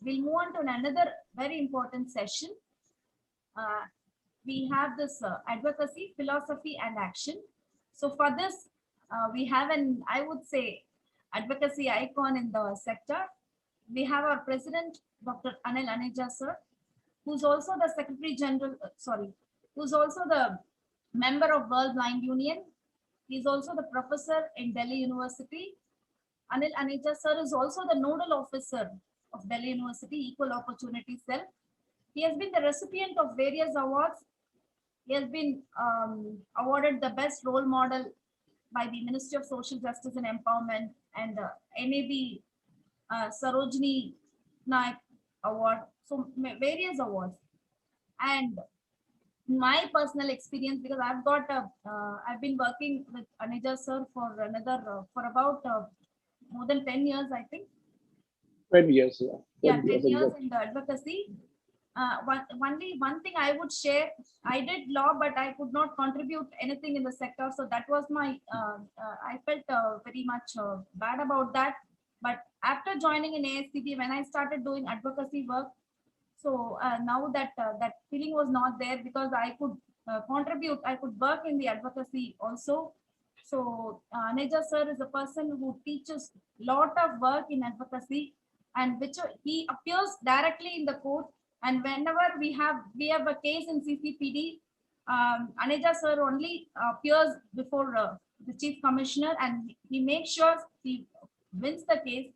we'll move on to another very important session. Uh, we have this advocacy, philosophy, and action. So for this, we have an, I would say, advocacy icon in the sector. We have our president, Dr. Anil Aneja, sir, who's also the Secretary General, who's also the member of World Blind Union. He's also the professor in Delhi University. Anil Aneja sir is also the nodal officer of Delhi University Equal Opportunity Cell. He has been the recipient of various awards. He has been awarded the best role model by the Ministry of Social Justice and Empowerment and NAB Sarojini Naik Award. So various awards. And my personal experience, because I've been working with Aneja sir for for about more than 10 years, I think. 10 years, yeah. 10 years in the advocacy. Only one thing I would share, I did law, but I could not contribute anything in the sector. So that was my, I felt very much bad about that. But after joining in ASCB, when I started doing advocacy work, so now that that feeling was not there, because I could contribute, I could work in the advocacy also. So Aneja sir is a person who teaches lot of work in advocacy, and which he appears directly in the court. And whenever we have a case in CCPD, Aneja sir only appears before the chief commissioner, and he makes sure he wins the case.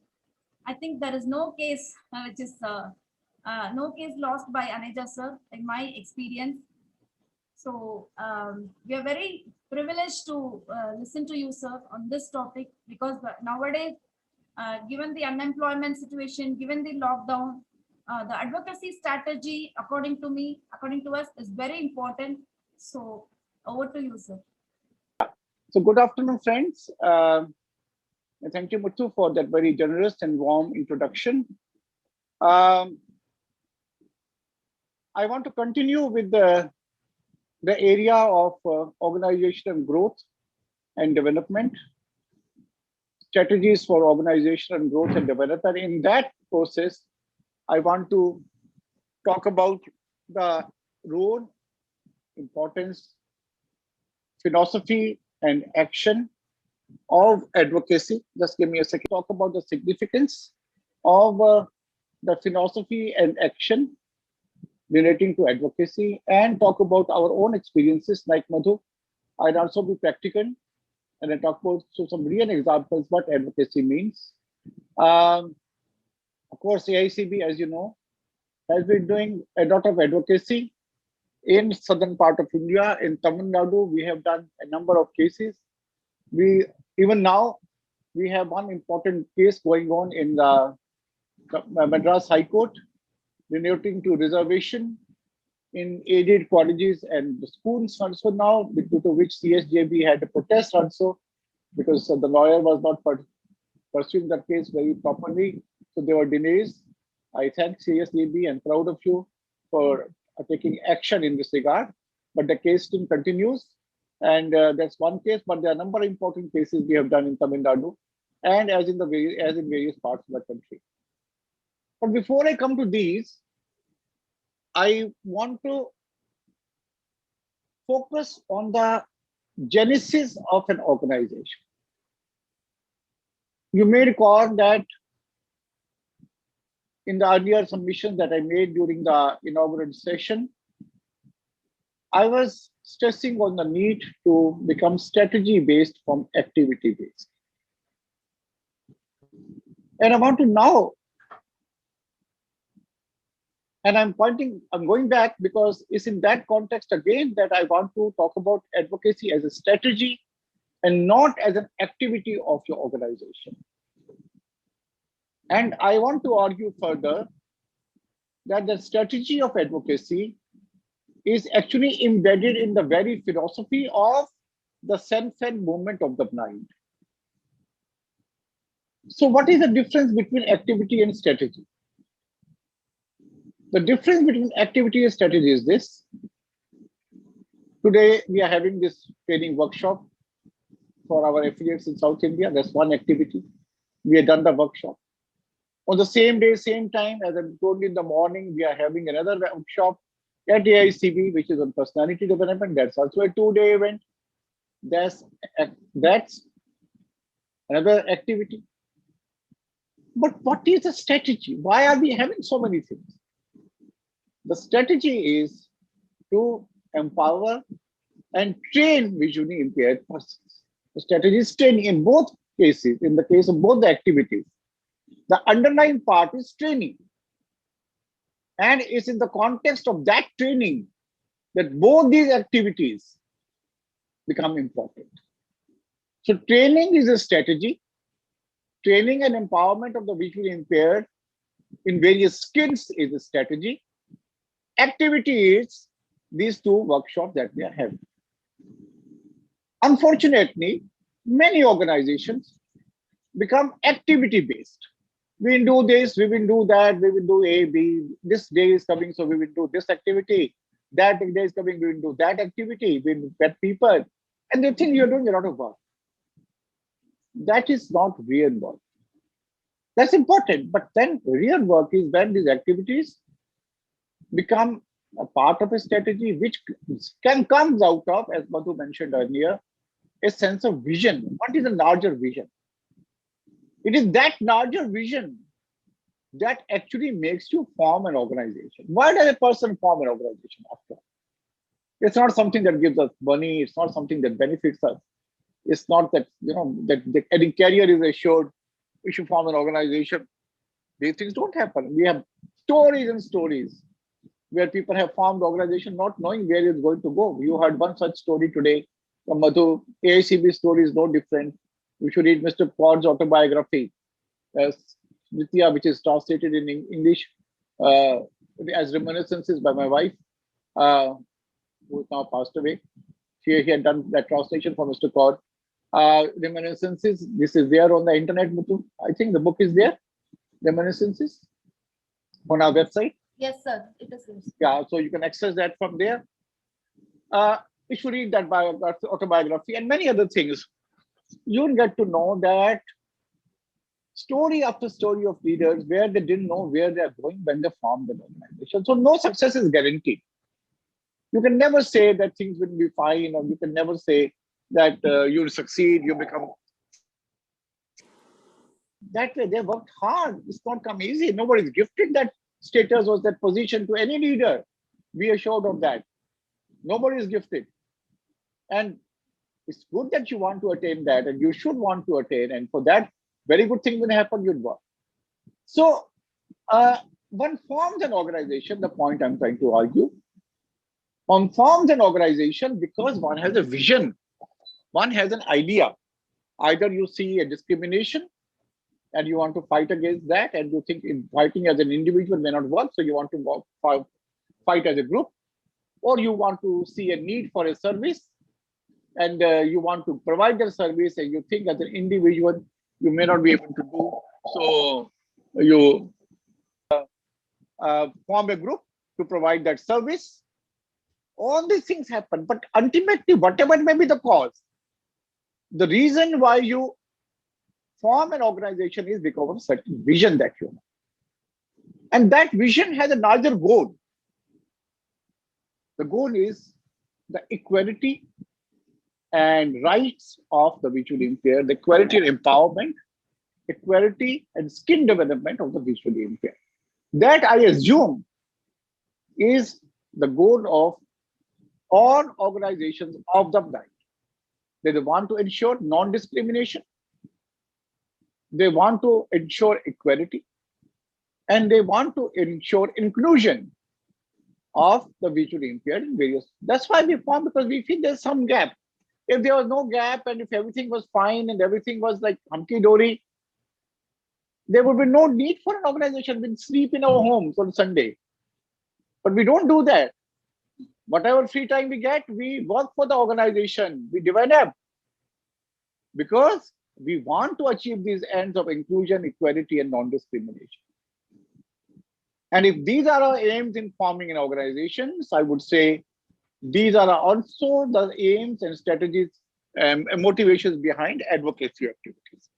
I think there is no case which is no case lost by Aneja sir in my experience. So we are very privileged to listen to you, sir, on this topic, because nowadays, given the unemployment situation, given the lockdown, the advocacy strategy, according to us, is very important. So over to you, sir. So good afternoon, friends. And thank you, Muthu, for that very generous and warm introduction. I want to continue with the area of organizational growth and development, strategies for organizational growth and development. In that process, I want to talk about the role, importance, philosophy, and action of advocacy. Just give me a second. Talk about the significance of the philosophy and action relating to advocacy, and talk about our own experiences like Madhu. I'd also be practical and I talk about some real examples what advocacy means. Of course, AICB, as you know, has been doing a lot of advocacy in southern part of India. In Tamil Nadu, we have done a number of cases. Even now, we have one important case going on in the Madras High Court relating to reservation in aided colleges and the schools also now, due to which CSJB had a protest also, because the lawyer was not pursuing the case very properly. So there were delays. I thank CSJB and proud of you for taking action in this regard. But the case still continues. And that's one case, but there are a number of important cases we have done in Tamil Nadu and as in various parts of the country. But before I come to these, I want to focus on the genesis of an organization. You may recall that in the earlier submissions that I made during the inaugural session, I was stressing on the need to become strategy-based from activity-based. And I want to now, and I'm going back because it's in that context again that I want to talk about advocacy as a strategy and not as an activity of your organization. And I want to argue further that the strategy of advocacy is actually embedded in the very philosophy of the self-help movement of the blind. So what is the difference between activity and strategy? The difference between activity and strategy is this. Today, we are having this training workshop for our affiliates in South India. That's one activity. We have done the workshop. On the same day, same time, as I told you in the morning, we are having another workshop at AICB, which is on personality development. That's also a 2-day event. That's another activity. But what is the strategy? Why are we having so many things? The strategy is to empower and train visually impaired persons. The strategy is training in both cases, in the case of both the activities. The underlying part is training. And it's in the context of that training that both these activities become important. So training is a strategy. Training and empowerment of the visually impaired in various skills is a strategy. Activity is these two workshops that we are having. Unfortunately, many organizations become activity-based. We will do this, we will do that, we will do A, B. This day is coming, so we will do this activity. That day is coming, we will do that activity. We will pet people. And they think you're doing a lot of work. That is not real work. That's important. But then real work is when these activities become a part of a strategy, which comes out of, as Madhu mentioned earlier, a sense of vision. What is a larger vision? It is that larger vision that actually makes you form an organization. Why does a person form an organization after all? It's not something that gives us money. It's not something that benefits us. It's not that, that any career is assured. We should form an organization. These things don't happen. We have stories and stories where people have formed organization not knowing where it's going to go. You heard one such story today from Madhu. AICB story is no different. You should read Mr. Ford's autobiography, Nitya, which is translated in English as Reminiscences by my wife, who is now passed away. She had done that translation for Mr. Ford. Reminiscences, this is there on the internet, Muthu. I think the book is there, Reminiscences, on our website. Yes, sir. It is. Yeah, so you can access that from there. You should read that autobiography and many other things. You'll get to know that story after story of leaders where they didn't know where they're going when they formed an organization. So no success is guaranteed. You can never say that things will be fine, or you can never say that you'll succeed, you become. That way, they worked hard. It's not come easy. Nobody's gifted that status or that position to any leader. Be assured of that. Nobody is gifted. And it's good that you want to attain that, and you should want to attain. And for that, very good thing will happen, you'd work. So one forms an organization, the point I'm trying to argue. One forms an organization because one has a vision. One has an idea. Either you see a discrimination and you want to fight against that, and you think in fighting as an individual may not work, so you want to fight as a group, or you want to see a need for a service and you want to provide that service, and you think as an individual you may not be able to do, so you form a group to provide that service. All these things happen, but ultimately, whatever may be the cause, the reason why you form an organization is because of a certain vision that you have. And that vision has a larger goal. The goal is the equality and rights of the visually impaired, the equality and empowerment, equality and skill development of the visually impaired. That, I assume, is the goal of all organizations of the blind. They want to ensure non-discrimination, they want to ensure equality, and they want to ensure inclusion of the visually impaired in various. That's why we formed, because we feel there's some gap. If there was no gap and if everything was fine and everything was like hunky-dory, there would be no need for an organization. We'd sleep in our homes on Sunday. But we don't do that. Whatever free time we get, we work for the organization. We develop because we want to achieve these ends of inclusion, equality, and non-discrimination. And if these are our aims in forming an organization, I would say these are also the aims and strategies and motivations behind advocacy activities.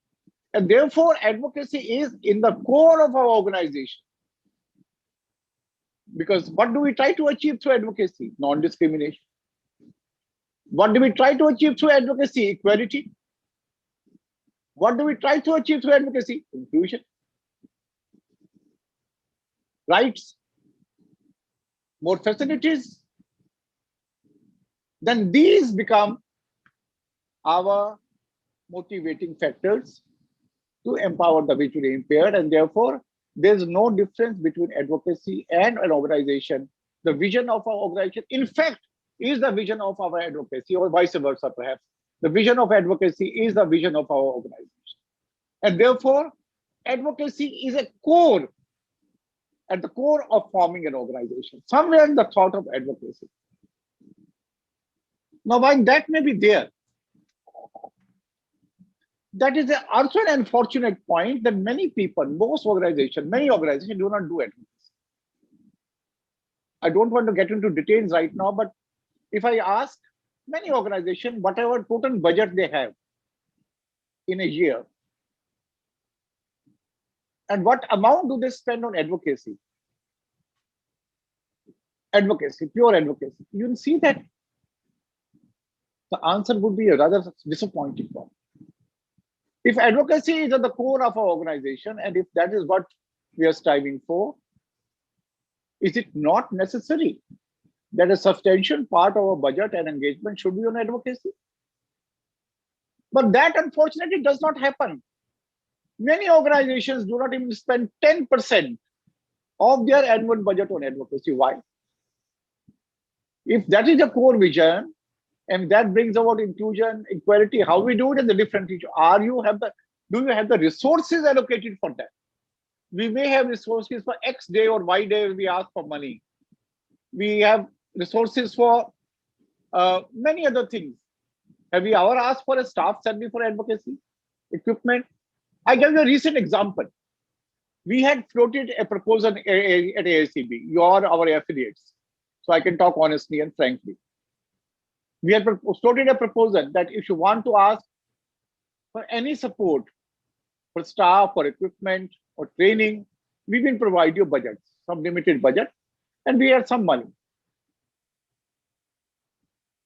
And therefore, advocacy is in the core of our organization. Because what do we try to achieve through advocacy? Non-discrimination. What do we try to achieve through advocacy? Equality. What do we try to achieve through advocacy? Inclusion. Rights. More facilities. Then these become our motivating factors to empower the visually impaired, and therefore there's no difference between advocacy and an organization. The vision of our organization, in fact, is the vision of our advocacy, or vice versa, perhaps. The vision of advocacy is the vision of our organization. And therefore, advocacy is a core, at the core of forming an organization, somewhere in the thought of advocacy. Now, while that may be there, that is also an unfortunate point that many people, many organizations do not do advocacy. I don't want to get into details right now, but if I ask many organizations, whatever total budget they have in a year, and what amount do they spend on advocacy? Advocacy, pure advocacy. You will see that the answer would be a rather disappointing one. If advocacy is at the core of our organization, and if that is what we are striving for, is it not necessary that a substantial part of our budget and engagement should be on advocacy? But that unfortunately does not happen. Many organizations do not even spend 10% of their annual budget on advocacy. Why? If that is a core vision, and that brings about inclusion, equality, how we do it is a different issue. Do you have the resources allocated for that? We may have resources for X day or Y day we ask for money. We have resources for many other things. Have we ever asked for a staff salary for advocacy? Equipment? I give you a recent example. We had floated a proposal at AICB. You are our affiliates. So I can talk honestly and frankly. We had floated a proposal that if you want to ask for any support for staff or equipment or training, we will provide you budgets, some limited budget, and we had some money.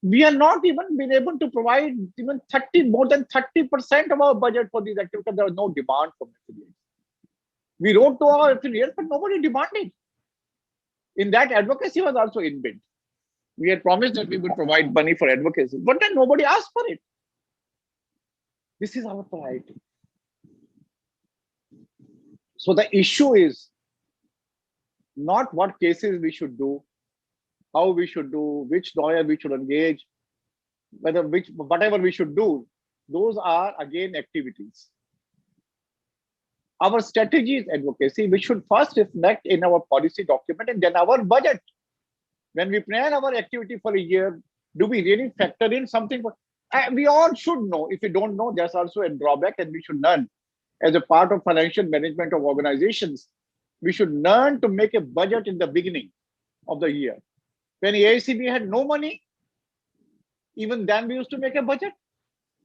We are not even been able to provide even more than 30% of our budget for these activities. There was no demand from affiliates. We wrote to our affiliates, but nobody demanded. In that, advocacy was also inbuilt. We had promised that we would provide money for advocacy, but then nobody asked for it. This is our priority. So the issue is not what cases we should do, how we should do, which lawyer we should engage, whatever we should do. Those are again activities. Our strategy is advocacy, which should first reflect in our policy document and then our budget. When we plan our activity for a year, do we really factor in something? We all should know. If we don't know, there's also a drawback, and we should learn. As a part of financial management of organizations, we should learn to make a budget in the beginning of the year. When AICB had no money, even then we used to make a budget.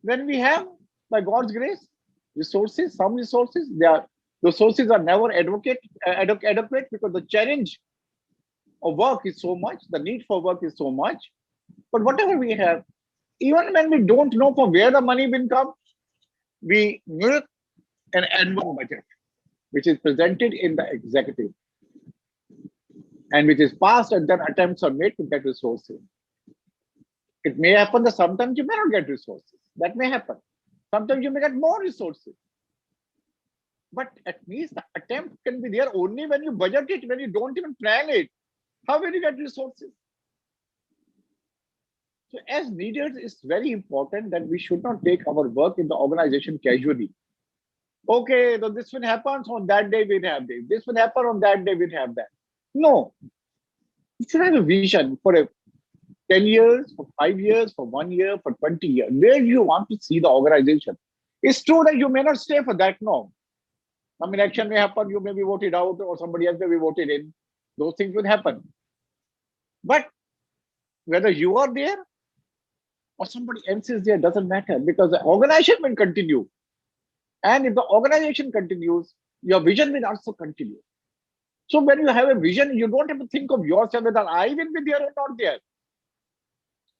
When we have, by God's grace, resources, some resources, the resources are never adequate because the challenge of work is so much, the need for work is so much. But whatever we have, even when we don't know from where the money will come, we make an annual budget, which is presented in the executive and which is passed, and then attempts are made to get resources. It may happen that sometimes you may not get resources. That may happen. Sometimes you may get more resources. But at least the attempt can be there only when you budget it, when you don't even plan it. How will you get resources? So as leaders, it's very important that we should not take our work in the organization casually. Okay, so this will happen, so on that day we'll have this. This will happen on that day, we'll have that. No. You should have a vision for 10 years, for 5 years, for 1 year, for 20 years. Where do you want to see the organization? It's true that you may not stay for that long. Some election may happen, you may be voted out, or somebody else may be voted in. Those things will happen. But whether you are there or somebody else is there doesn't matter, because the organization will continue. And if the organization continues, your vision will also continue. So when you have a vision, you don't have to think of yourself whether I will be there or not there.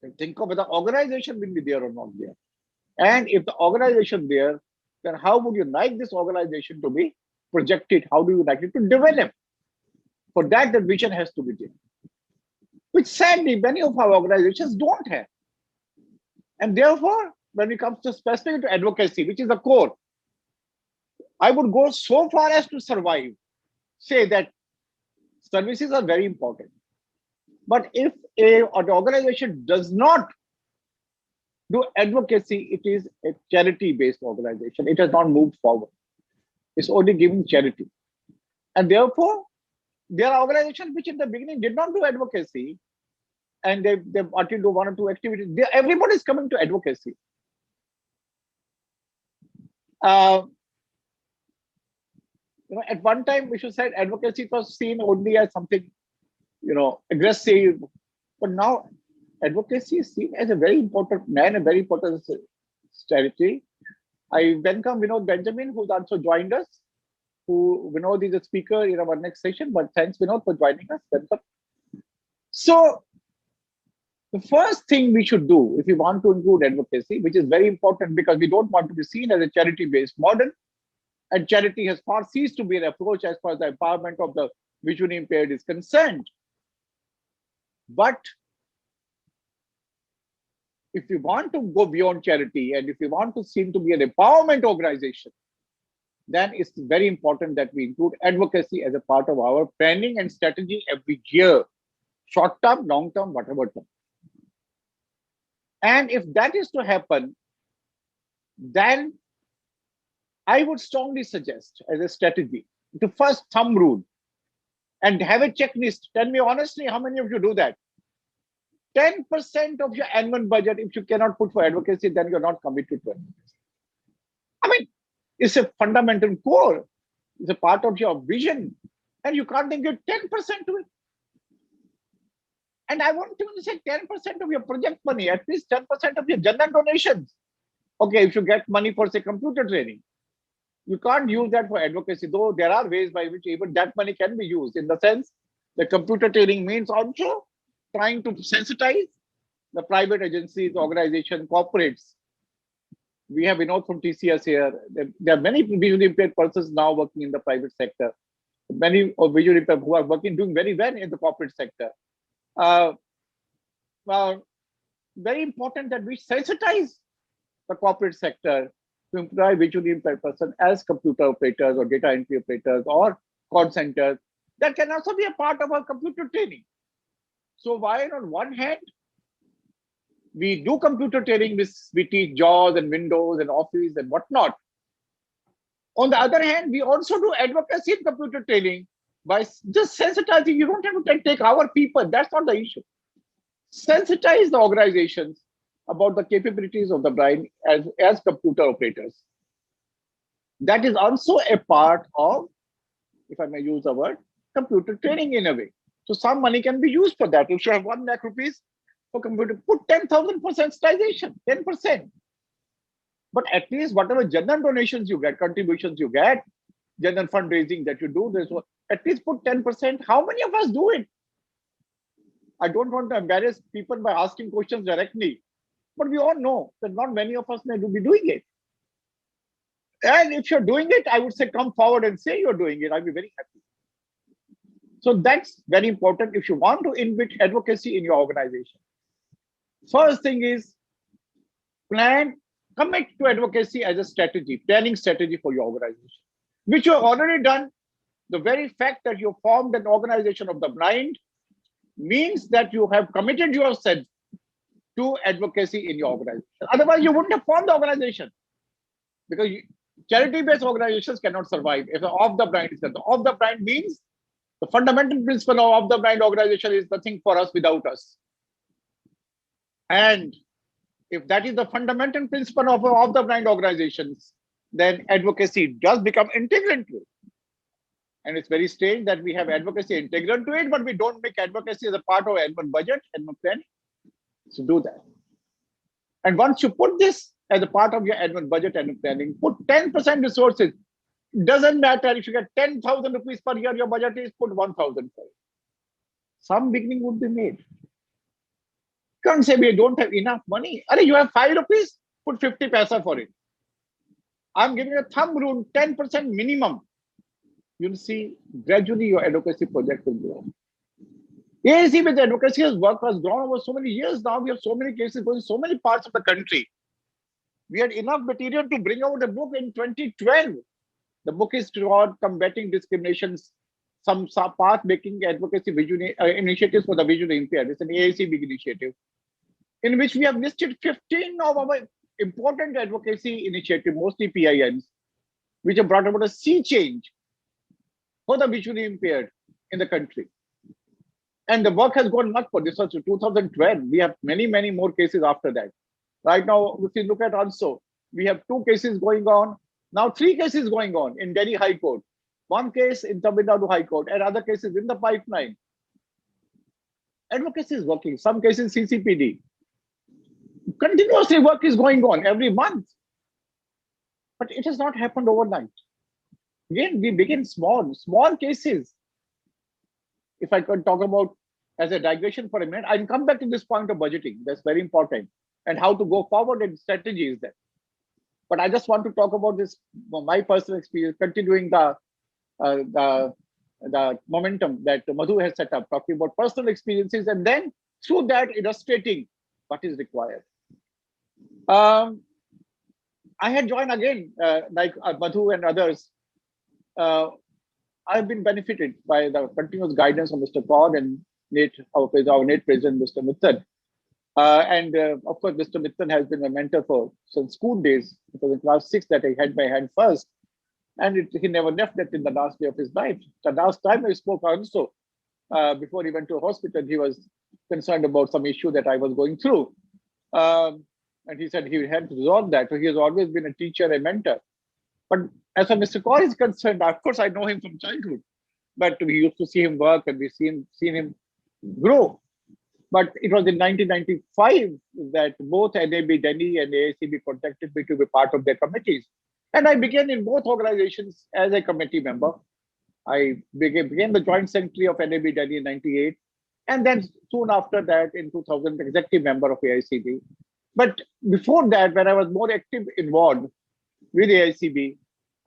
You think of whether the organization will be there or not there. And if the organization there, then how would you like this organization to be projected? How do you like it to develop? For that, the vision has to be there, which sadly many of our organizations don't have. And therefore, when it comes to specifically to advocacy, which is the core, I would go so far as to say that services are very important. But if an organization does not do advocacy, it is a charity-based organization. It has not moved forward. It's only giving charity. And therefore, there are organizations which in the beginning did not do advocacy, and they wanted to do one or two activities. Everybody is coming to advocacy. At one time, we should say advocacy was seen only as something, aggressive. But now advocacy is seen as a very important strategy. I welcome Vinod Benjamin, who's also joined us. Vinod is a speaker in our next session, but thanks Vinod for joining us. Welcome. So the first thing we should do if we want to include advocacy, which is very important because we don't want to be seen as a charity-based model, and charity has far ceased to be an approach as far as the empowerment of the visually impaired is concerned. But if you want to go beyond charity and if you want to seem to be an empowerment organization, then it's very important that we include advocacy as a part of our planning and strategy every year, short term, long term, whatever term. And if that is to happen, then I would strongly suggest as a strategy to first thumb rule and have a checklist. Tell me honestly, how many of you do that? 10% of your annual budget, if you cannot put for advocacy, then you're not committed to advocacy. I mean, it's a fundamental core. It's a part of your vision, and you can't think give 10% to it. And I want to say 10% of your project money, at least 10% of your general donations. Okay, if you get money for, say, computer training, you can't use that for advocacy, though there are ways by which even that money can be used, in the sense that computer training means also trying to sensitize the private agencies, organizations, corporates. We have Vinod from TCS here. There are many visually impaired persons now working in the private sector. Many of visually impaired who are doing very well in the corporate sector. Very important that we sensitize the corporate sector to employ visually impaired persons as computer operators or data entry operators or call centers. That can also be a part of our computer training. So while on one hand, we do computer training, we teach JAWS and Windows and Office and whatnot. On the other hand, we also do advocacy in computer training by just sensitizing. You don't have to take our people. That's not the issue. Sensitize the organizations about the capabilities of the brain as computer operators. That is also a part of, if I may use the word, computer training in a way. So some money can be used for that. If you have 1 lakh rupees for computer, put 10,000 for sensitization, 10%. But at least whatever general donations you get, contributions you get, general fundraising that you do, at least put 10%. How many of us do it? I don't want to embarrass people by asking questions directly, but we all know that not many of us may be doing it. And if you're doing it, I would say come forward and say you're doing it. I'll be very happy. So that's very important if you want to embed advocacy in your organization. First thing is commit to advocacy as a strategy, planning strategy for your organization, which you have already done. The very fact that you formed an organization of the blind means that you have committed yourself to advocacy in your organization. Otherwise, you wouldn't have formed the organization, because charity-based organizations cannot survive if the of the blind is concerned. Of the blind means the fundamental principle of the blind organization is nothing for us without us. And if that is the fundamental principle of the blind organizations, then advocacy does become integral to it. And it's very strange that we have advocacy integral to it, but we don't make advocacy as a part of annual budget, annual planning. So do that. And once you put this as a part of your annual budget and planning. Put 10% resources. Doesn't matter if you get 10,000 rupees per year, your budget is put 1,000 for it. Some beginning would be made. Can't say we don't have enough money. You have 5 rupees, put 50 paisa for it. I'm giving a thumb rule, 10% minimum. You'll see gradually your advocacy project will grow. AAC with advocacy has work has grown over so many years now. We have so many cases going in so many parts of the country. We had enough material to bring out a book in 2012. The book is called Combating Discriminations, some path-making advocacy initiatives for the visually impaired. It's an AAC big initiative in which we have listed 15 of our important advocacy initiatives, mostly PINs, which have brought about a sea change for the visually impaired in the country. And the work has gone much for this was 2012. We have many, many more cases after that. Right now, if you look at also, we have 2 cases going on. Now 3 cases going on in Delhi High Court. 1 case in Tamil Nadu High Court and other cases in the pipeline. Advocacy is working. Some cases CCPD. Continuously work is going on every month. But it has not happened overnight. Again, we begin small cases. If I could talk about as a digression for a minute, I'll come back to this point of budgeting. That's very important. And how to go forward and strategy is there. But I just want to talk about this, my personal experience, continuing the momentum that Madhu has set up, talking about personal experiences, and then through that illustrating what is required. I had joined again, like Madhu and others. I've been benefited by the continuous guidance of Mr. Kaur and our NATE president, Mr. Mittal. Of course, Mr. Mittal has been a mentor for since school days. It was in class 6 that I had my hand first. And he never left that in the last day of his life. The last time I spoke also, before he went to a hospital, he was concerned about some issue that I was going through. And he said he had to resolve that. So he has always been a teacher, a mentor. But as far as Mr. Kaur is concerned, of course, I know him from childhood. But we used to see him work and we've seen him grow. But it was in 1995 that both NAB Delhi and AICB contacted me to be part of their committees. And I began in both organizations as a committee member. I became the joint secretary of NAB Delhi in 98. And then soon after that, in 2000, executive member of AICB. But before that, when I was more active involved with AICB,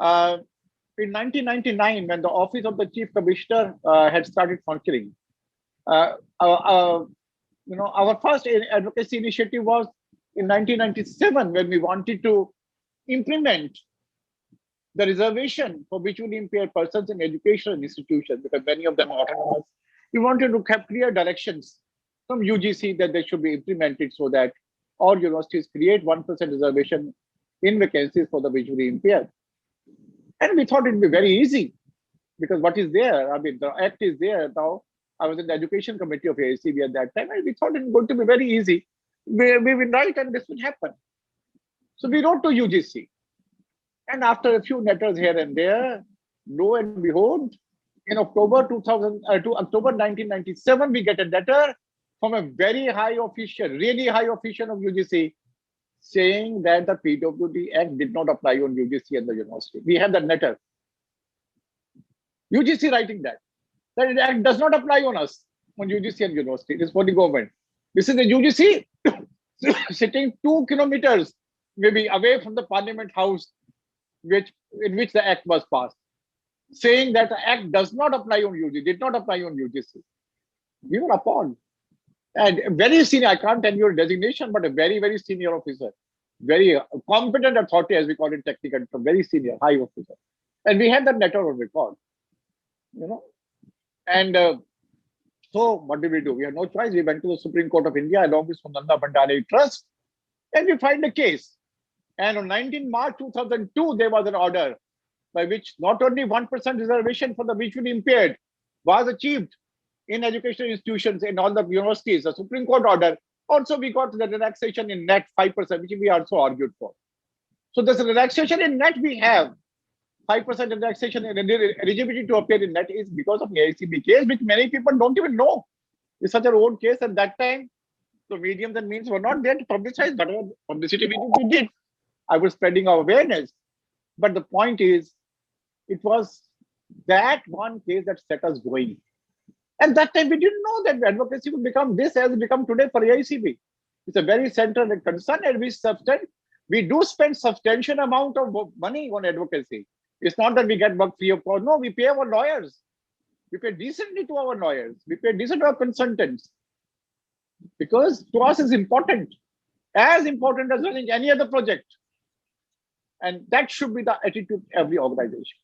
in 1999, when the office of the chief commissioner had started functioning, our first advocacy initiative was in 1997 when we wanted to implement the reservation for visually impaired persons in educational institutions, because many of them are autonomous. We wanted to have clear directions from UGC that they should be implemented so that all universities create 1% reservation in vacancies for the visually impaired. And we thought it'd be very easy because what is there? I mean, the act is there now. I was in the education committee of AICB at that time, and we thought it was going to be very easy. We will write and this would happen. So we wrote to UGC. And after a few letters here and there, lo and behold, in October 1997, we get a letter from a very high official, really high official of UGC, saying that the PWD Act did not apply on UGC and the university. We have that letter. UGC writing that the Act does not apply on us, on UGC and university. It is for the government. This is the UGC sitting 2 kilometers maybe away from the Parliament House in which the Act was passed, saying that the Act does not apply on UGC, did not apply on UGC. We were appalled. And very senior, I can't tell you a designation, but a very, very senior officer, very competent authority, as we call it technically, very senior, high officer. And we had that letter on record, And so what did we do? We had no choice. We went to the Supreme Court of India along with Sunanda Bhandari Trust, and we filed a case. And on 19 March 2002, there was an order by which not only 1% reservation for the visually impaired was achieved in educational institutions in all the universities, the Supreme Court order. Also, we got the relaxation in net 5%, which we also argued for. So this relaxation in net we have, 5% relaxation in eligibility to appear in net is because of the AICB case, which many people don't even know. It's such an old case at that time. So mediums and means were not there to publicize, but publicity we did. I was spreading awareness. But the point is, it was that one case that set us going. And that time we didn't know that advocacy would become this as it become today for AICB. It's a very central concern, and we do spend substantial amount of money on advocacy. It's not that we get work free of cost. No, we pay our lawyers. We pay decently to our lawyers. We pay decently to our consultants. Because to us is important, as important as running any other project. And that should be the attitude of every organization.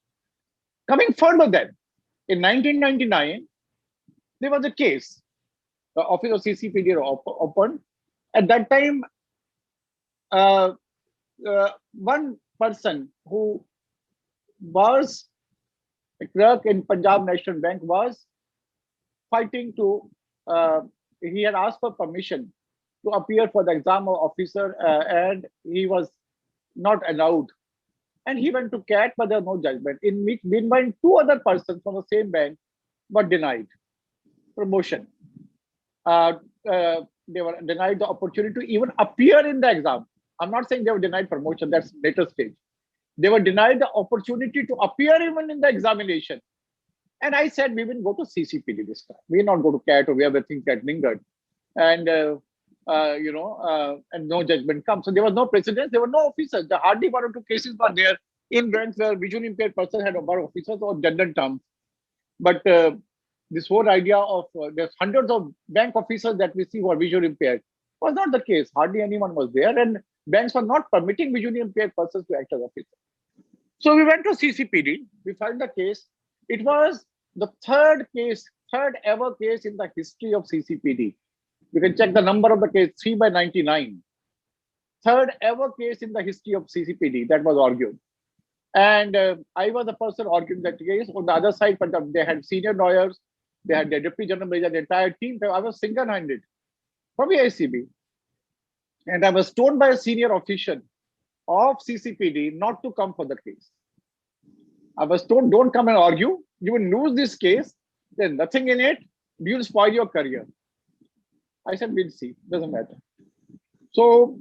Coming further then, in 1999, there was a case. The office of CCPD opened. At that time, one person who was a clerk in Punjab National Bank was fighting to, he had asked for permission to appear for the exam officer, and he was not allowed. And he went to CAT, but there was no judgment. Meanwhile, two other persons from the same bank were denied promotion. They were denied the opportunity to even appear in the exam. I'm not saying they were denied promotion, that's later stage. They were denied the opportunity to appear even in the examination. And I said, we will go to CCPD this time. We will not go to CAT or wherever things get lingered. And, and no judgment comes. So there was no precedence, there were no officers. The hardly one or two cases were there in banks where visually impaired person had number of officers or general terms. But this whole idea of there's hundreds of bank officers that we see who are visually impaired was not the case. Hardly anyone was there, and banks were not permitting visually impaired persons to act as officers. So we went to CCPD, we filed the case. It was the third ever case in the history of CCPD. You can check the number of the case, 3/99. Third ever case in the history of CCPD that was argued. And I was the person arguing that case. On the other side, but they had senior lawyers, they had the deputy general manager, the entire team. I was single-handed from the AICB. And I was told by a senior official of CCPD not to come for the case. I was told, don't come and argue. You will lose this case. There's nothing in it. You'll spoil your career. I said, we'll see. Doesn't matter. So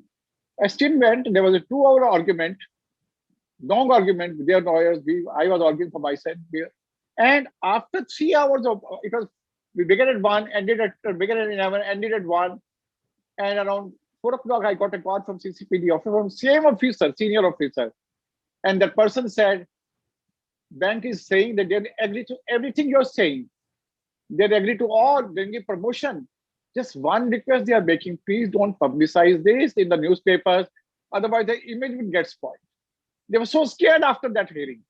I still went. There was a 2-hour argument, long argument with their lawyers. I was arguing for myself. And after 3 hours of, we began at 1, began at 11, ended at 1. And around 4 o'clock, I got a call from CCPD officer, from same officer, senior officer. And that person said, bank is saying that they agree to everything you're saying. They agree to all, they give promotion. Just one request they are making, please don't publicize this in the newspapers. Otherwise, the image will get spoiled. They were so scared after that hearing.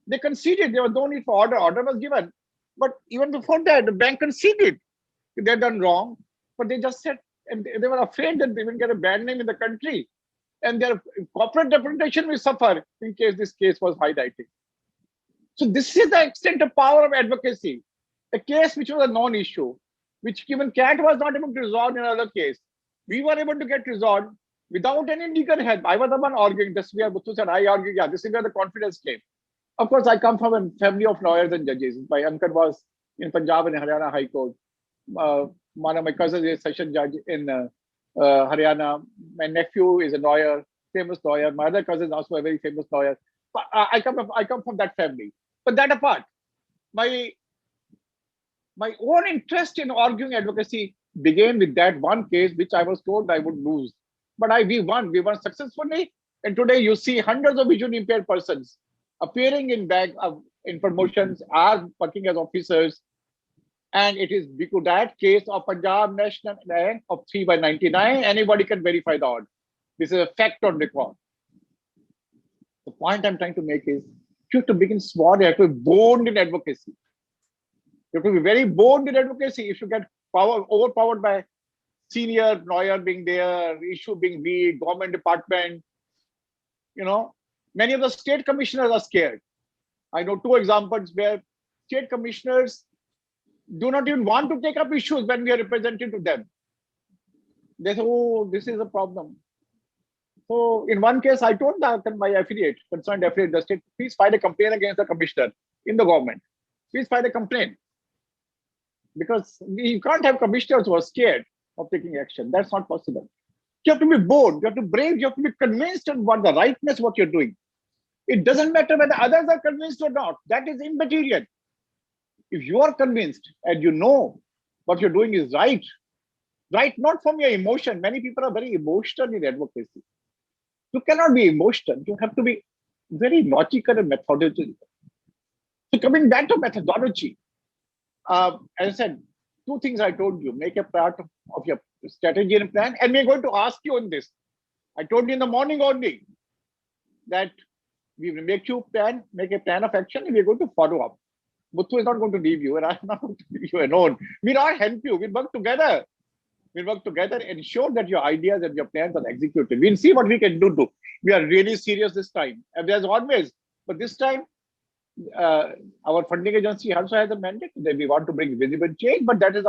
They conceded, there was no need for order. Order was given. But even before that, the bank conceded. They had done wrong, but they just said, and they were afraid that they will get a bad name in the country. And their corporate reputation will suffer in case this case was highlighted. So this is the extent of power of advocacy. A case which was a non-issue, which even CAT was not able to resolve in another case. We were able to get resolved without any legal help. I was the one arguing. This where Muthu said, I argued, yeah, this is where the confidence came. Of course, I come from a family of lawyers and judges. My uncle was in Punjab and Haryana High Court. One of my cousins is a session judge in Haryana. My nephew is a lawyer, famous lawyer. My other cousin is also a very famous lawyer. But I come from that family. But that apart, my own interest in arguing advocacy began with that one case, which I was told I would lose. But we won successfully. And today you see hundreds of visually impaired persons appearing in promotions, are working as officers. And it is because that case of Punjab National Bank of 3/99, anybody can verify the order. This is a fact on record. The point I'm trying to make is, you have to begin small, you have to be bold in advocacy. You have to be very bold in advocacy. If you get overpowered by senior lawyer being there, issue being weak, government department, many of the state commissioners are scared. I know 2 examples where state commissioners do not even want to take up issues when we are representing to them. They say, oh, this is a problem. So in one case, I told my concerned affiliate, the state, please file a complaint against the commissioner in the government. Please file a complaint. Because you can't have commissioners who are scared of taking action. That's not possible. You have to be bold, you have to brave, you have to be convinced on what the rightness, what you're doing. It doesn't matter whether others are convinced or not. That is immaterial. If you are convinced and you know what you're doing is right, right, not from your emotion. Many people are very emotional in advocacy. You cannot be emotional. You have to be very logical and methodological. So coming back to methodology, as I said, two things I told you: make a part of your strategy and plan. And we're going to ask you on this. I told you in the morning only that we will make a plan of action, and we're going to follow up. Muthu is not going to leave you, and I'm not going to leave you alone. We'll all help you. We'll work together. We'll work together, ensure that your ideas and your plans are executed. We'll see what we can do. We are really serious this time. And there's always, but this time, our funding agency also has a mandate that we want to bring visible change, but that is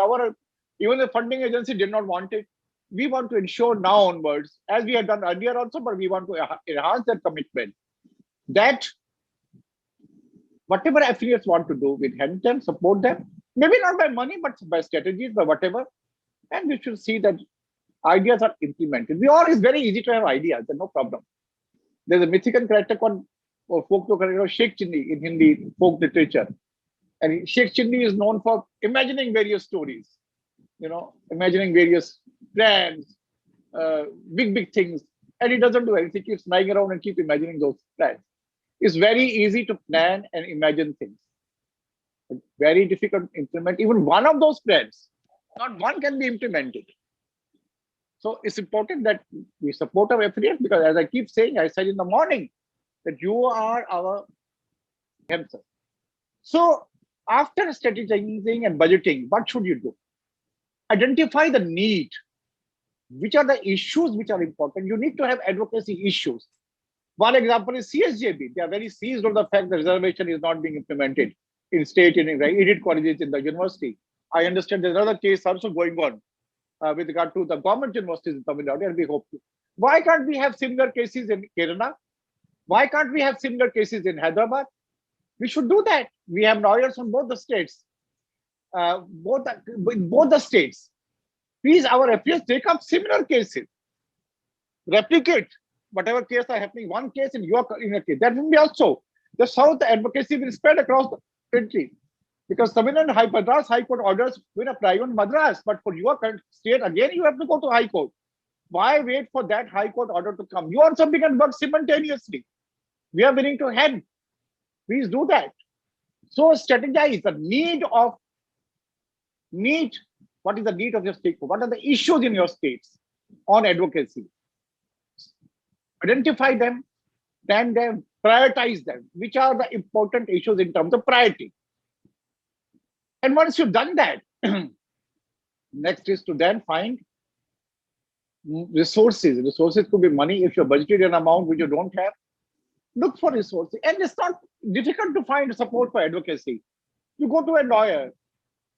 even the funding agency did not want it. We want to ensure now onwards, as we have done earlier also, but we want to enhance that commitment, that whatever affiliates want to do, we help them, support them, maybe not by money, but by strategies, by whatever. And we should see that ideas are implemented. It's very easy to have ideas, there's no problem. There's a mythical character called, or folklore character, Sheikh Chindi in Hindi folk literature. And Sheikh Chindi is known for imagining various stories, imagining various plans, big things. And he doesn't do anything, he keeps lying around and keep imagining those plans. It's very easy to plan and imagine things. It's very difficult to implement even one of those plans. Not one can be implemented. So it's important that we support our affiliates, because as I keep saying, I said in the morning that you are our hamster. So after strategizing and budgeting, what should you do? Identify the need. Which are the issues which are important? You need to have advocacy issues. One example is CSJB. They are very seized on the fact that reservation is not being implemented in state and elite colleges in the university. I understand there's another case also going on with regard to the government universities in Tamil Nadu, and we hope to. Why can't we have similar cases in Kerala? Why can't we have similar cases in Hyderabad? We should do that. We have lawyers from both the states, both the states. Please, our affiliates take up similar cases, replicate whatever case are happening. One case in your case, that will be also. That's how the advocacy will spread across the country. Because Tamil Nadu Madras High Court orders will apply on Madras, but for your state, again, you have to go to High Court. Why wait for that High Court order to come? You also can work simultaneously. We are willing to help. Please do that. So strategize the what is the need of your state? What are the issues in your states on advocacy? Identify them, plan them, prioritize them. Which are the important issues in terms of priority? And once you've done that, next is to then find resources. Resources could be money. If you're budgeted an amount which you don't have, look for resources. And it's not difficult to find support for advocacy. You go to a lawyer,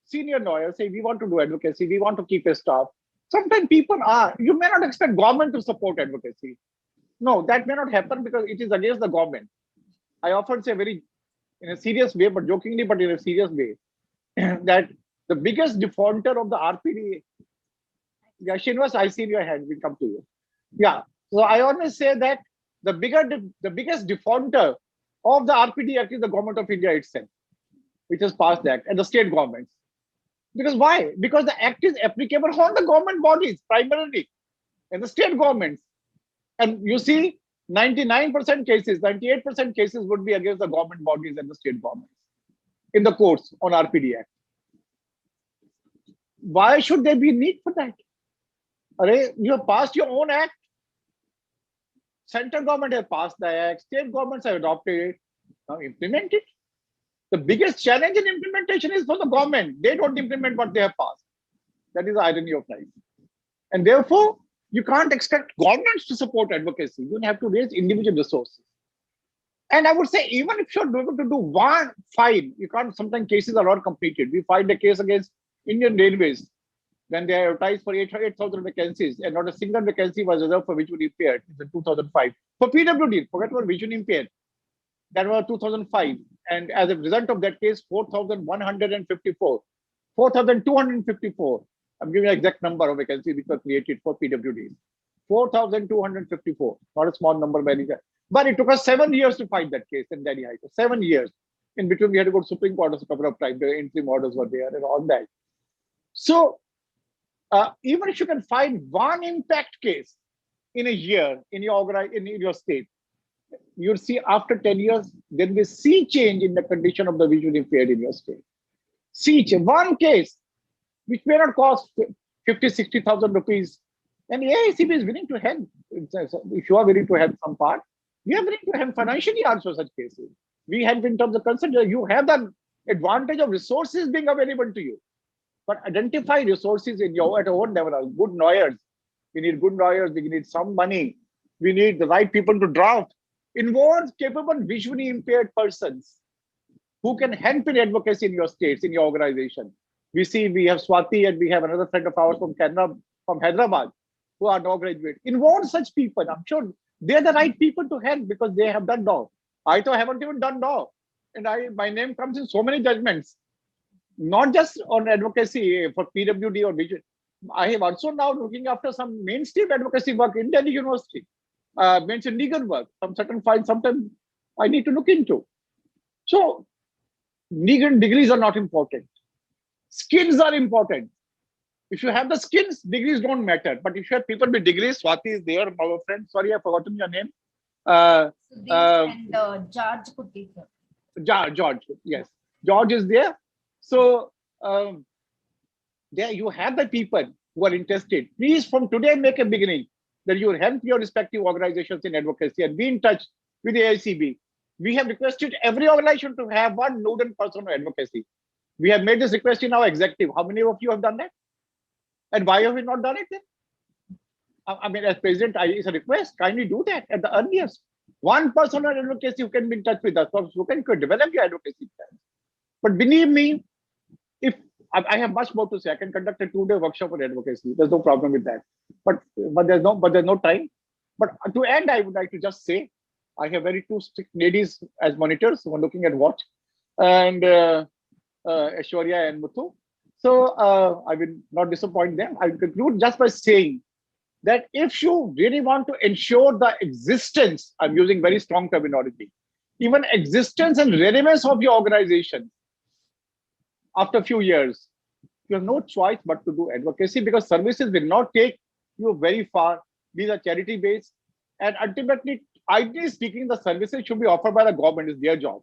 senior lawyer, say, we want to do advocacy, we want to keep a staff. Sometimes you may not expect government to support advocacy. No, that may not happen because it is against the government. I often say in a serious way, but jokingly, but in a serious way, that the biggest defaulter of the RPD, yeah, Srinivas, I see your hand, we'll come to you. Yeah, so I always say that the biggest defaulter of the RPD Act is the government of India itself, which has passed the act, and the state governments. Because why? Because the act is applicable on the government bodies primarily, and the state governments. And you see, 99% cases, 98% cases would be against the government bodies and the state governments in the courts on RPD Act. Why should there be need for that? You have passed your own act. Central government has passed the act. State governments have adopted it. Now implement it. The biggest challenge in implementation is for the government. They don't implement what they have passed. That is the irony of life. And therefore, you can't expect governments to support advocacy. You have to raise individual resources. And I would say, even if you're able to do one file, you can't, sometimes cases are not completed. We filed a case against Indian Railways when they advertised for 8,000 vacancies, and not a single vacancy was reserved for visually impaired in 2005. For PWD, forget about visually impaired. That was 2005. And as a result of that case, 4,154, 4,254. I'm giving an exact number of vacancies which were created for PWDs. 4,254. Not a small number by any chance. But it took us 7 years to fight that case in Delhi High Court. 7 years. In between, we had to go to Supreme Court a couple of times. The interim orders were there and all that. So even if you can find one impact case in a year in your state, you'll see after 10 years, there will be sea change in the condition of the visually impaired in your state. Sea change. One case, which may not cost 50, 60,000 rupees. And AICB is willing to help. If you are willing to help some part, we are willing to help financially also such cases. We help in terms of consent. You have the advantage of resources being available to you. But identify resources at your own level. Good lawyers. We need good lawyers. We need some money. We need the right people to draft. Involve capable visually impaired persons who can help in advocacy in your states, in your organization. We have Swati and we have another friend of ours from Canada, from Hyderabad, who are law graduates. Involve such people. I'm sure they're the right people to help because they have done law. I too haven't even done law. And my name comes in so many judgments, not just on advocacy for PWD or vision. I have also now looking after some mainstream advocacy work in Delhi University. Mentioned legal work, some certain files sometimes I need to look into. So legal degrees are not important. Skills are important. If you have the skills, degrees don't matter. But if you have people with degrees, Swati is there, our friend. Sorry, I've forgotten your name. And George could be there. George, yes. George is there. So there you have the people who are interested. Please, from today, make a beginning that you will help your respective organizations in advocacy and be in touch with the AICB. We have requested every organization to have one nodal person on advocacy. We have made this request in our executive. How many of you have done that? And why have we not done it then? I mean, as president, it's a request. Kindly do that at the earliest. One person on advocacy who can be in touch with us, who can develop your advocacy plan. But believe me, if I have much more to say, I can conduct a 2-day workshop on advocacy. There's no problem with that. But there's no time. But to end, I would like to just say, I have two strict ladies as monitors who are looking at watch, and Aishwarya and Muthu. So I will not disappoint them. I will conclude just by saying that if you really want to ensure the existence, I'm using very strong terminology, even existence and relevance of your organization, after a few years, you have no choice but to do advocacy because services will not take you very far. These are charity-based. And ultimately, ideally speaking, the services should be offered by the government. It's their job.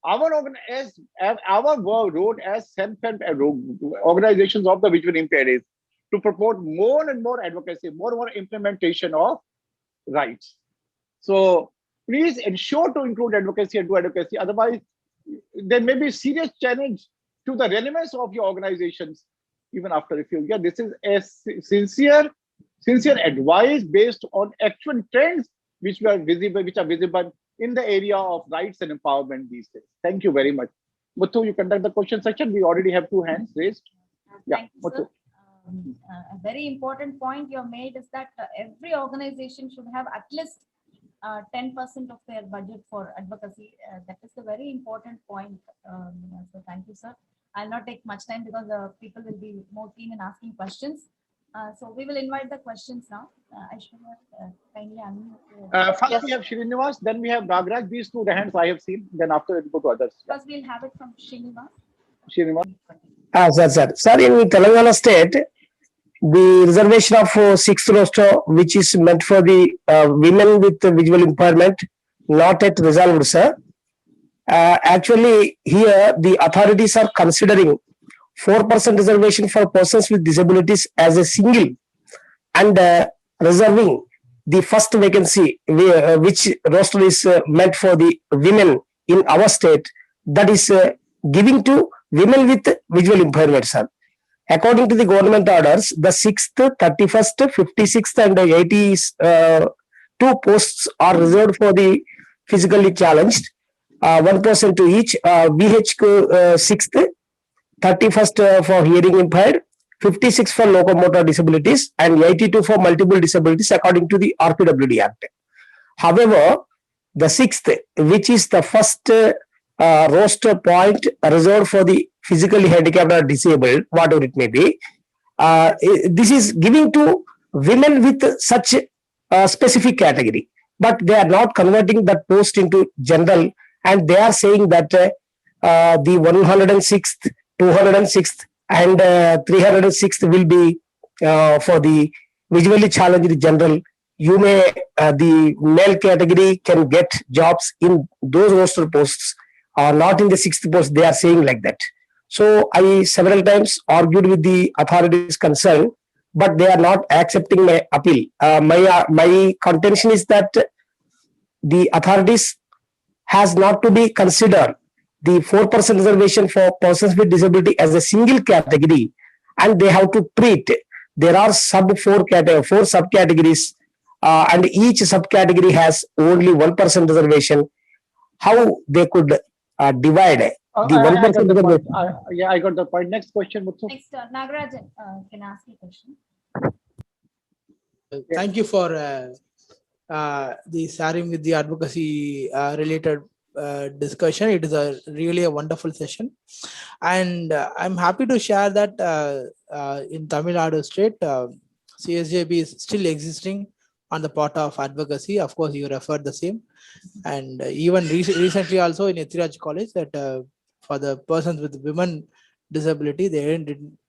Our role as self-help organizations of the visually impaired is to promote more and more advocacy, more and more implementation of rights. So please ensure to include advocacy and do advocacy. Otherwise, there may be serious challenge to the relevance of your organizations even after a few years. This is a sincere advice based on actual trends which are visible in the area of rights and empowerment these days. Thank you very much. Muthu, you conduct the question section. We already have 2 hands raised. Thank you, Muthu. A very important point you have made is that every organization should have at least 10% of their budget for advocacy. That is a very important point. So thank you, sir. I'll not take much time because people will be more keen in asking questions. So we will invite the questions now. I should have kindly unmute. First yes. We have Srinivas, then we have Nagraj. These 2 hands I have seen. Then after we'll go to others. First we'll have it from Srinivas. Sir, in Telangana state, the reservation of 6th roster, which is meant for the women with visual impairment, not yet resolved, sir. Actually, here the authorities are considering 4% reservation for persons with disabilities as a single and reserving the first vacancy, which roster is meant for the women in our state, that is giving to women with visual impairment, sir. According to the government orders, the 6th, 31st, 56th and 82 posts are reserved for the physically challenged, 1 person to each, VH 6th, 31st for hearing impaired, 56 for locomotor disabilities and 82 for multiple disabilities according to the RPWD Act. However, the 6th, which is the first roster point reserved for the physically handicapped or disabled, whatever it may be, this is giving to women with such a specific category, but they are not converting that post into general, and they are saying that the 106th, 206th, and 306th will be for the visually challenged general. You may the male category can get jobs in those roster posts, or not in the sixth post. They are saying like that. So I several times argued with the authorities concerned, but they are not accepting my appeal. My contention is that the authorities has not to be considered the 4% reservation for persons with disability as a single category, and they have to treat. There are four subcategories, and each subcategory has only 1% reservation. How they could divide the I got 1% the point. reservation? Yeah, I got the point. Next question, Muthu. Next, Nagarajan can ask a question. Thank you for the sharing with the advocacy related discussion. It is really a wonderful session, and I'm happy to share that in Tamil Nadu state, CSJB is still existing on the part of advocacy. Of course, you referred the same, and even recently also in Ethiraj College, that for the persons with women disability, they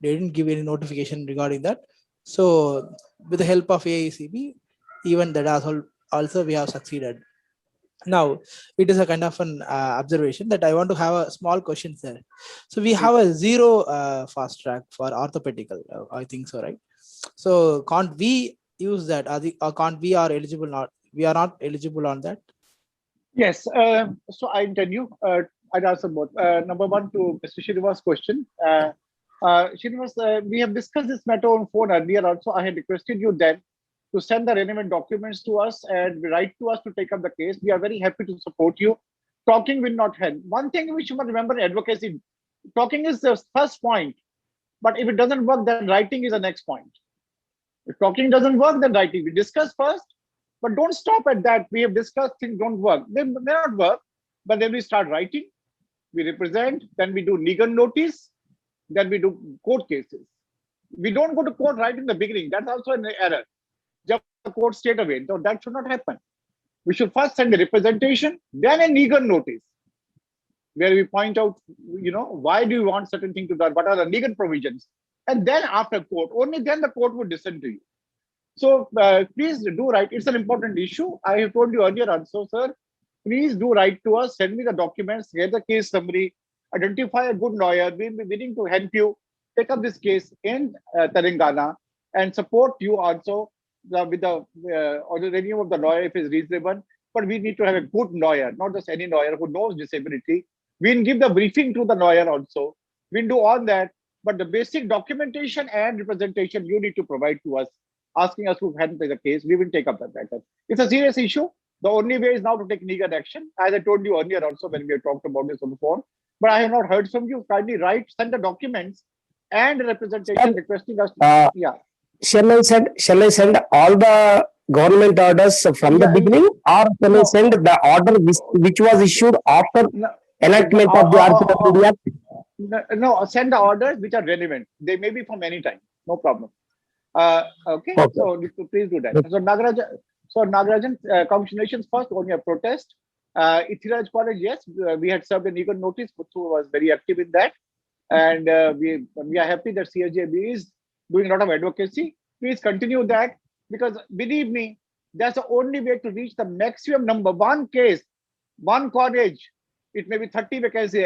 didn't give any notification regarding that. So with the help of AICB, even that also we have succeeded. Now, it is a kind of an observation that I want to have a small question there. So we have a zero fast track for orthopedical, I think so, right? So can't we use that? Or can't we are eligible? Not we are not eligible on that. Yes. So I tell you, I'd answer both. Number one, to Mr. Srinivas' question. Srinivas, we have discussed this matter on phone earlier. Also, I had requested you then to send the relevant documents to us and write to us to take up the case. We are very happy to support you. Talking will not help. One thing we should remember in advocacy, talking is the first point. But if it doesn't work, then writing is the next point. If talking doesn't work, then writing. We discuss first, but don't stop at that. We have discussed things don't work. They may not work, but then we start writing. We represent, then we do legal notice, then we do court cases. We don't go to court right in the beginning. That's also an error. Just the court straight away. So that should not happen. We should first send the representation, then a legal notice, where we point out, why do you want certain thing to be done? What are the legal provisions? And then after court, only then the court would listen to you. So please do write. It's an important issue. I have told you earlier also, sir. Please do write to us. Send me the documents. Get the case summary. Identify a good lawyer. We'll be willing to help you take up this case in Telangana and support you also with the review of the lawyer if it's reasonable. But we need to have a good lawyer, not just any lawyer who knows disability. We'll give the briefing to the lawyer also. We'll do all that. But the basic documentation and representation you need to provide to us, asking us to handle the case. We will take up that matter. It's a serious issue. The only way is now to take legal action, as I told you earlier also when we had talked about this on the phone. But I have not heard from you. Kindly write, send the documents and representation requesting us. Shall I send all the government orders from the beginning, or can I send the order which was issued after enactment of the RPW Act? No, send the orders which are relevant. They may be from any time. No problem. Okay. So please do that. So Nagarajan, congratulations first on your protest. Ethiraj College, yes, we had served a legal notice. Muthu was very active in that. And we are happy that CSJB is doing a lot of advocacy. Please continue that, because believe me, that's the only way to reach the maximum number. One case, one college, it may be 30 vacancies,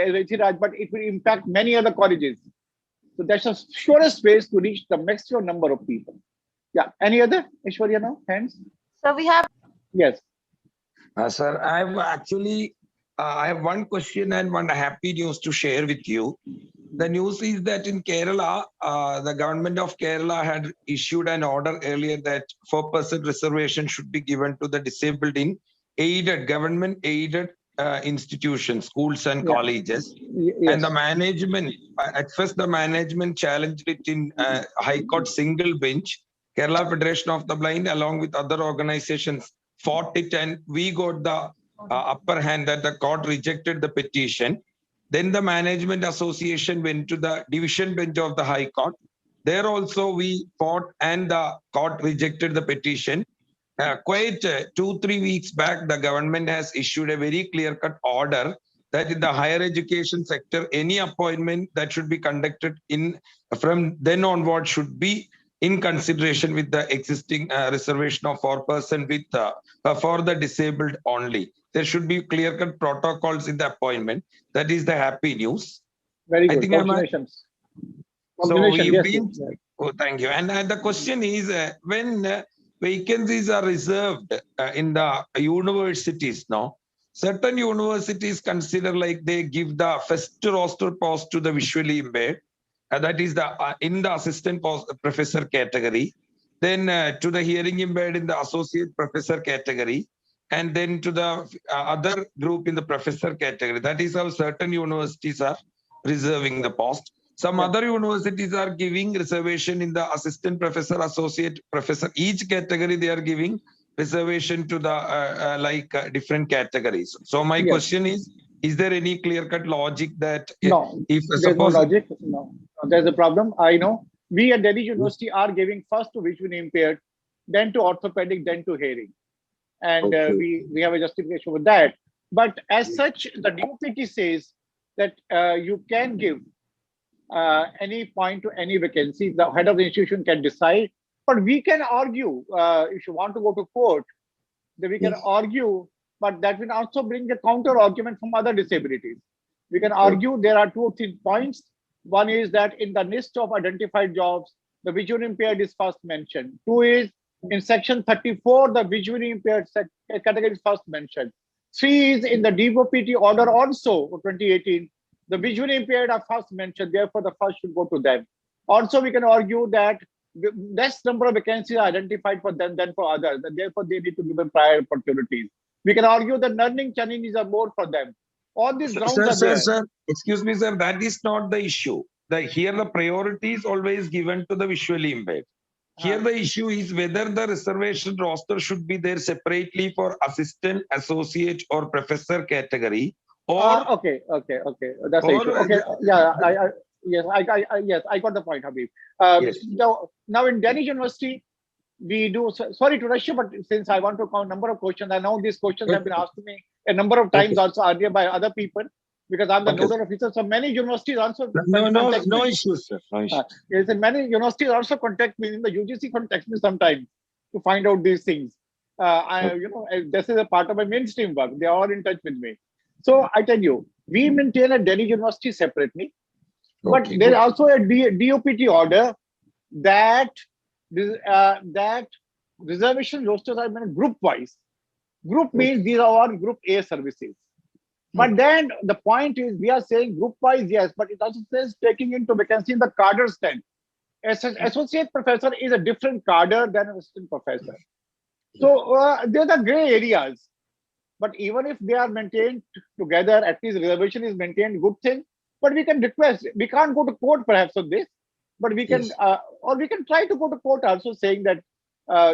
but it will impact many other colleges. So that's the surest ways to reach the maximum number of people. Yeah. Any other? Ishwarya now? Hands? So we have. Yes. Sir, I have actually, I have one question and one happy news to share with you. The news is that in Kerala, the government of Kerala had issued an order earlier that 4% reservation should be given to the disabled in government aided institutions, schools and colleges. Yes. And the management, at first the management challenged it in High Court single bench. Kerala Federation of the Blind along with other organizations fought it, and we got the upper hand that the court rejected the petition. Then the management association went to the division bench of the High Court. There also we fought and the court rejected the petition. Quite 2-3 weeks back, the government has issued a very clear-cut order that in the higher education sector, any appointment that should be conducted in from then onward should be in consideration with the existing reservation of 4% with for the disabled only. There should be clear-cut protocols in the appointment. That is the happy news. Very I good. think Congratulations. So Congratulations. we've Yes, been. yes. Oh, thank you. And the question is, when vacancies are reserved in the universities now, certain universities consider like they give the first roster post to the visually impaired, that is the in the assistant professor category, then to the hearing impaired in the associate professor category, and then to the other group in the professor category. That is how certain universities are reserving the post. Some other universities are giving reservation in the assistant professor, associate professor. Each category they are giving reservation to the different categories. So my question is there any clear-cut logic that No, if there's no suppose logic. No, there's a problem. I know. We at Delhi University are giving first to visually impaired, then to orthopedic, then to hearing. And we have a justification for that. But as such, the DOPT says that you can give any point to any vacancy. The head of the institution can decide. But we can argue, if you want to go to court, then we can argue, but that will also bring a counter argument from other disabilities. We can argue there are 2 or 3 points. One is that in the list of identified jobs, the visually impaired is first mentioned. 2 is in section 34, the visually impaired category is first mentioned. 3 is in the DOPT order also for 2018, the visually impaired are first mentioned, therefore the first should go to them. Also, we can argue that the less number of vacancies are identified for them than for others, and therefore they need to give them prior opportunities. We can argue that learning challenges are more for them. All these grounds are there. Sir, excuse me, sir, that is not the issue. Here the priority is always given to the visually impaired. Here the issue is whether the reservation roster should be there separately for assistant, associate, or professor category. Or okay. That's the issue. Okay, yes, I got the point, Habib. Yes. Now in Delhi University, we do. Sorry to rush you, but since I want to count number of questions, I know these questions have been asked to me a number of times also earlier by other people, because I'm the nodal officer. So many universities also no issues, sir. No issues. Yes, and many universities also contact me in the UGC contact me sometimes to find out these things. This is a part of my mainstream work. They are all in touch with me. So I tell you, we maintain a Delhi University separately, but there is also a DOPT order that reservation rosters are group wise. Group means these are all group A services. But then the point is, we are saying group wise, yes, but it also says taking into vacancy in the cadre stand. Associate professor is a different cadre than an assistant professor. So there are gray areas. But even if they are maintained together, at least reservation is maintained, good thing. But we can request, we can't go to court perhaps on this, but we can, or we can try to go to court also saying that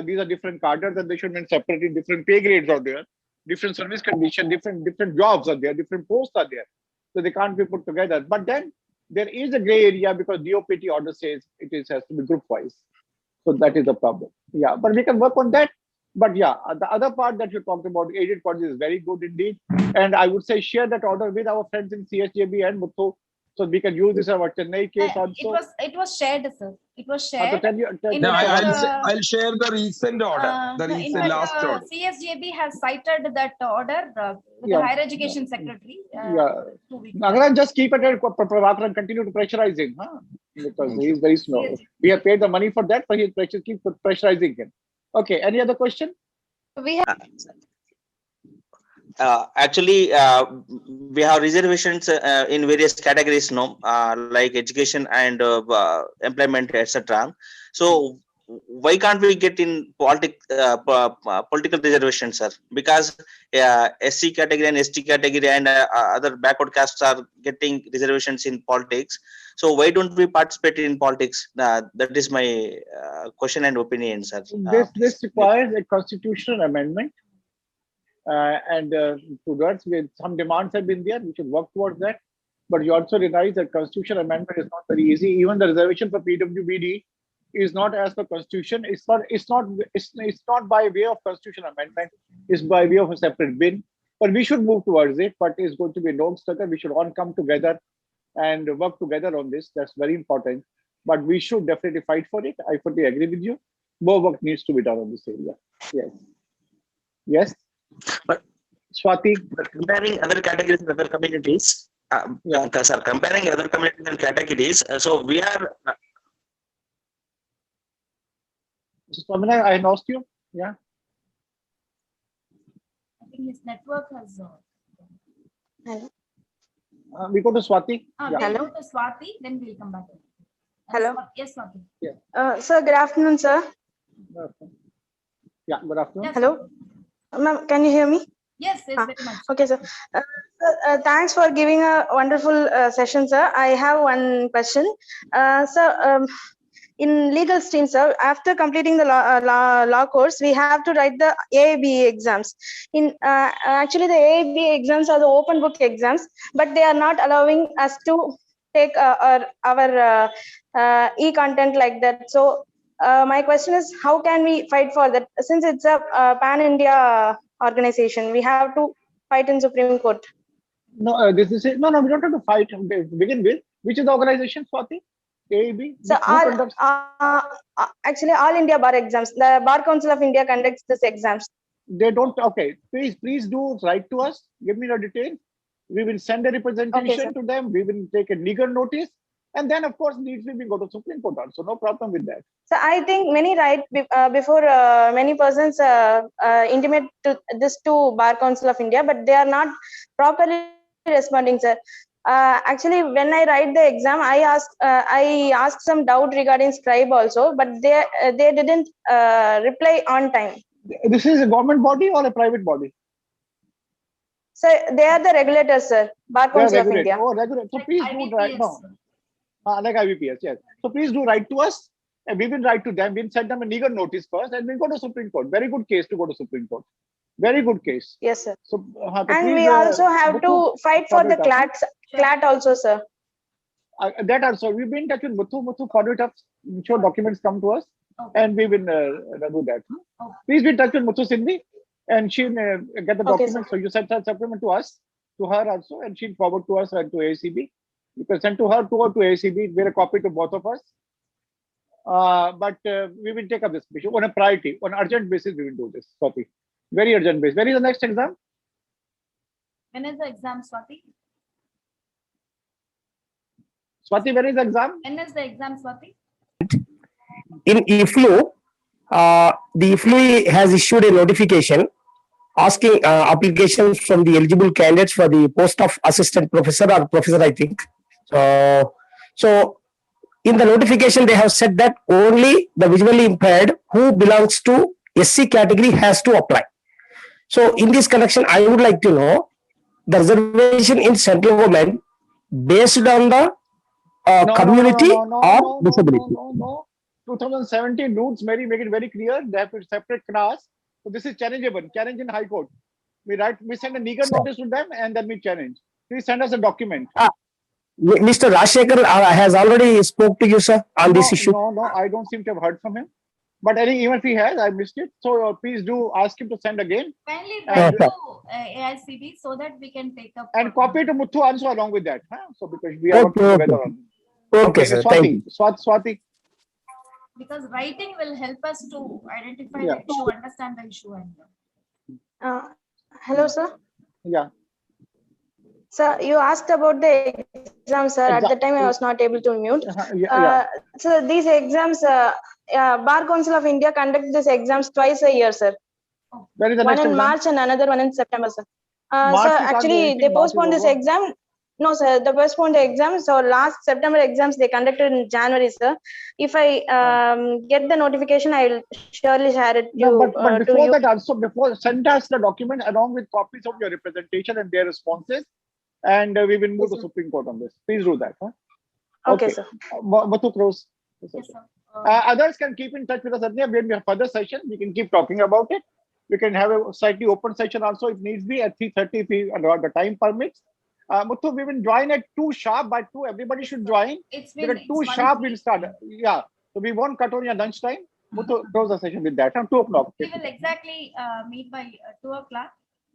these are different cadres and they should be separated, different pay grades are there, different service conditions, different jobs are there, different posts are there. So they can't be put together. But then there is a gray area because DOPT order says it has to be group wise. So that is the problem. Yeah, but we can work on that. But yeah, the other part that you talked about, aided policy, is very good indeed. And I would say share that order with our friends in CSJB and Muthu, so we can use this in our Chennai case also. It was shared, sir. It was shared. No, I'll share the recent order, the recent last order. CSJB has cited that order with the higher education secretary. Just keep it rather and continue to pressurize him, because he is very slow. We have paid the money for that, but he keep pressurizing him. Okay, any other question? We have actually we have reservations in various categories now, like education and employment, etc. So why can't we get in political reservations, sir? Because SC category and ST category and other backward castes are getting reservations in politics. So why don't we participate in politics? That is my question and opinion, sir. This requires a constitutional amendment, and towards some demands have been there. We should work towards that. but you also realize that constitution amendment is not very easy. Even the reservation for PWBD is not as per constitution. It's not by way of constitution amendment. It's by way of a separate bill. But we should move towards it. But it's going to be a long struggle. We should all come together and work together on this. That's very important. But we should definitely fight for it. I fully agree with you. More work needs to be done on this area. Yes. Yes. But Swati. comparing other categories and other communities, sir, comparing other communities and categories, so we are. Pamela, I lost you. Yeah. I think his network has. Hello. We go to Swati. We'll Hello. go to Swati, then we'll come back. Hello. Yes, Swati. Sir, good afternoon, sir. Yeah, good afternoon. Yes, Hello. Ma'am, can you hear me? Yes, very much. Okay, sir. Thanks for giving a wonderful session, sir. I have one question. Sir, in legal stream, sir, after completing the law course, we have to write the AABE exams. Actually, the AABE exams are the open book exams, but they are not allowing us to take our e-content like that. So my question is, how can we fight for that? Since it's a pan-India organization, we have to fight in Supreme Court. No, this is it. No, we don't have to fight to begin with. Which is the organization, Swati? AAB? So actually, all India bar exams. The Bar Council of India conducts these exams. They don't. Okay, please do write to us. Give me the details. We will send a representation to them. We will take a legal notice, and then of course needs we go to Supreme Court also. No problem with that. So I think many before many persons intimate to this to Bar Council of India, but they are not properly responding, sir. Actually, when I write the exam, I asked some doubt regarding scribe also, but they didn't reply on time. This is a government body or a private body? So they are the regulators, sir. Bar Council of India. Oh, regulator. So please do write. No, like IBPS, yes. So please do write to us, and we will write to them. We'll send them a legal notice first, and we'll go to Supreme Court. Very good case to go to Supreme Court. Very good case. Yes, sir. So and please, we also have to fight for the CLAT also, sir. That also, we've been in touch with Muthu, follow it up, ensure documents come to us, and we will do that. Please be in touch with Muthu Sindhi, and she'll get the documents. So you send her supplement to us, to her also, and she'll forward to us and to ACB. You can send to her or to ACB, we're a copy to both of us. But we will take up this issue on a priority, on urgent basis, we will do this, Swati. Very urgent basis. When is the next exam? When is the exam, Swati? Swati, when is the exam? When is the exam, Swati? In IFLU, the IFLU has issued a notification asking applications from the eligible candidates for the post of assistant professor or professor, I think. So in the notification, they have said that only the visually impaired who belongs to SC category has to apply. So in this connection, I would like to know the reservation in central government based on the community or disability. No. 2017 rules make it very clear. They have a separate class. So this is challengeable. Challenge in High Court. We send a legal notice to them and then we challenge. Please send us a document. Mr. Rajshekhar has already spoke to you, sir, on this issue. No, I don't seem to have heard from him. But even if he has, I missed it. So please do ask him to send again. Kindly write to AICB so that we can take up. And copy to Muthu also along with that. So because we are working together on it. Okay, sir. Thank you. Swati. Because writing will help us to identify the issue, understand the issue. Hello, sir. Yeah. Sir, you asked about the exam, sir. At the time, I was not able to mute. So these exams, Bar Council of India conduct these exams twice a year, sir. Where is the one next in exam? March and another one in September, sir. So actually, they postponed this exam. No, sir, they postponed the exam. So last September exams, they conducted in January, sir. If I get the notification, I will surely share it but before that also, send us the document along with copies of your representation and their responses. And we will move to Supreme Court on this. Please do that. Okay, sir. Muthu, close. Yes, sir. Others can keep in touch with us. When we have further session, we can keep talking about it. We can have a slightly open session also if needs be at 3:30 if the time permits. Muthu, we will join at 2 sharp. By 2, everybody should join. It's Because been 2 sharp, we'll start. Yeah. So we won't cut on your lunch time. Muthu, close the session with that. 2 o'clock. We will exactly meet by 2 o'clock.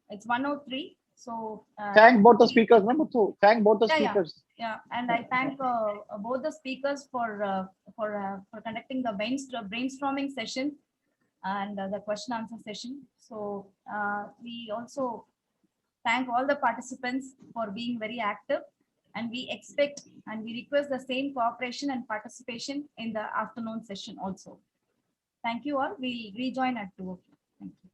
It's 1:03. So Thank both the speakers, no, Muthu. Thank both the Yeah, yeah. speakers. yeah, and I thank both the speakers for conducting the brainstorming session and the question answer session. So we also thank all the participants for being very active, and we expect and we request the same cooperation and participation in the afternoon session also. Thank you all. We'll rejoin at 2 o'clock. Thank you.